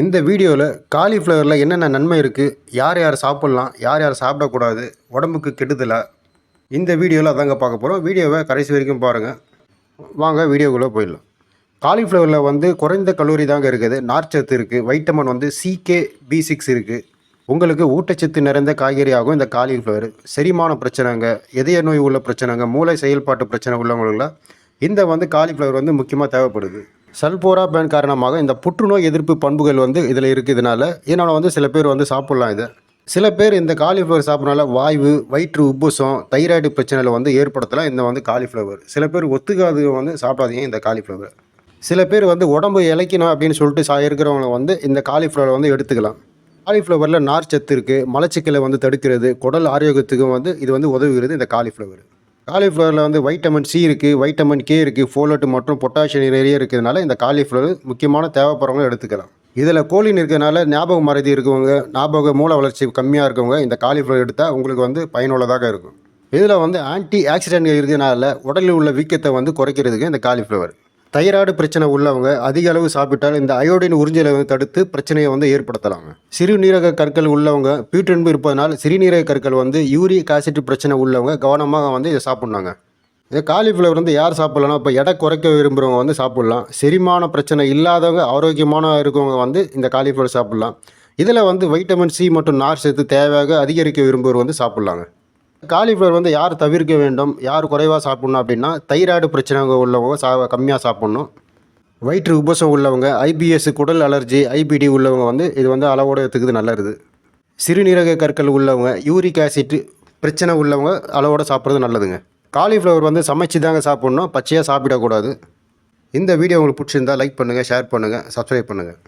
இந்த வீடியோவில் காலிஃப்ளவரில் என்னென்ன நன்மை இருக்குது, யார் யார் சாப்பிட்லாம், யார் யார் சாப்பிடக்கூடாது, உடம்புக்கு கெடுதலா, இந்த வீடியோவில் அதாங்க பார்க்க போகிறோம். வீடியோவை கடைசி வரைக்கும் பாருங்கள். வாங்க வீடியோக்குள்ளே போயிடலாம். காலிஃப்ளவரில் வந்து குறைந்த கலோரி தாங்க இருக்குது, நார்ச்சத்து இருக்குது, வைட்டமின் வந்து CK B6 இருக்குது. உங்களுக்கு ஊட்டச்சத்து நிறைந்த காய்கறி ஆகும் இந்த காலிஃப்ளவர். செரிமான பிரச்சனைங்க, இதய நோய் உள்ள பிரச்சனைங்க, மூளை செயல்பாட்டு பிரச்சனை உள்ளவங்களுக்குலாம் இந்த வந்து காலிஃப்ளவர் வந்து முக்கியமாக தேவைப்படுது. சல்போராபேன் காரணமாக இந்த புற்றுநோய் எதிர்ப்பு பண்புகள் வந்து இதில் இருக்குதுனால இதனால் வந்து சில பேர் வந்து சாப்பிட்லாம் இதை. சில பேர் இந்த காலிஃப்ளவர் சாப்பிட்றனால வாய்வு, வயிற்று உப்புசம், தைராய்டு பிரச்சனையில் வந்து ஏற்படுத்தலாம் இந்த வந்து காலிஃப்ளவர். சில பேர் ஒத்துக்காது வந்து சாப்பிடாதீங்க இந்த காலிஃப்ளவர். சில பேர் வந்து உடம்பு இளைக்கணும் அப்படின்னு சொல்லிட்டு இருக்கிறவங்க வந்து இந்த காலிஃப்ளவரை வந்து எடுத்துக்கலாம். காலிஃப்ளவரில் நார் சத்து இருக்குது, மலச்சிக்கலை வந்து தடுக்கிறது, குடல் ஆரோக்கியத்துக்கும் வந்து இது வந்து உதவுகிறது இந்த காலிஃப்ளவர். காலிஃப்ளவரில் வந்து வைட்டமின் C இருக்குது, வைட்டமின் K இருக்குது, ஃபோலேட் மற்றும் பொட்டாசியம் நிறைய இருக்கிறதுனால இந்த காலிஃப்ளவர் முக்கியமான தேவைப்படுறவங்க எடுத்துக்கலாம். இதில் கோலின் இருக்கிறதுனால ஞாபக மறதி இருக்கவங்க, ஞாபக மூல வளர்ச்சி கம்மியாக இருக்கவங்க இந்த காலிஃப்ளவர் எடுத்தால் உங்களுக்கு வந்து பயனுள்ளதாக இருக்கும். இதில் வந்து ஆன்டி ஆக்சிடென்ட் இருக்கிறதுனால உடலில் உள்ள வீக்கத்தை வந்து குறைக்கிறதுக்கு இந்த காலிஃப்ளவர். தைராய்டு பிரச்சனை உள்ளவங்க அதிக அளவு சாப்பிட்டால் இந்த அயோடின் உறிஞ்சலை வந்து தடுத்து பிரச்சனையை வந்து ஏற்படுத்தலாங்க. சிறுநீரக கற்கள் உள்ளவங்க, பீட்டன்பு இருப்பதனால் சிறுநீரக கற்கள் வந்து யூரிக் ஆசிட் பிரச்சனை உள்ளவங்க கவனமாக வந்து இதை சாப்பிட்னாங்க. இந்த காலிஃப்ளவர் வந்து யார் சாப்பிட்லன்னா, இப்போ எடை குறைக்க விரும்புகிறவங்க வந்து சாப்பிட்லாம். செரிமான பிரச்சனை இல்லாதவங்க, ஆரோக்கியமான இருக்கவங்க வந்து இந்த காலிஃப்ளவர் சாப்பிட்லாம். இதில் வந்து வைட்டமின் C மற்றும் நார் சத்து தேவையாக அதிகரிக்க விரும்புகிறவர் வந்து சாப்பிட்லாங்க. காலிஃப்ளவர் வந்து யார் தவிர்க்க வேண்டும், யார் குறைவாக சாப்பிட்ணும் அப்படின்னா, தைராய்டு பிரச்சனை உள்ளவங்க கம்மியாக சாப்பிட்ணும். வயிற்று உபசம் உள்ளவங்க, IBS குடல் அலர்ஜி, IBD உள்ளவங்க வந்து இது வந்து அளவோடு எடுத்துக்கிறது நல்லது. சிறுநீரக கற்கள் உள்ளவங்க, யூரிக் ஆசிட் பிரச்சனை உள்ளவங்க அளவோடு சாப்பிட்றது நல்லதுங்க. காலிஃப்ளவர் வந்து சமைச்சு தாங்க சாப்பிட்ணும், பச்சையாக சாப்பிடக்கூடாது. இந்த வீடியோ உங்களுக்கு பிடிச்சிருந்தால் லைக் பண்ணுங்கள், ஷேர் பண்ணுங்கள், சப்ஸ்கிரைப் பண்ணுங்கள்.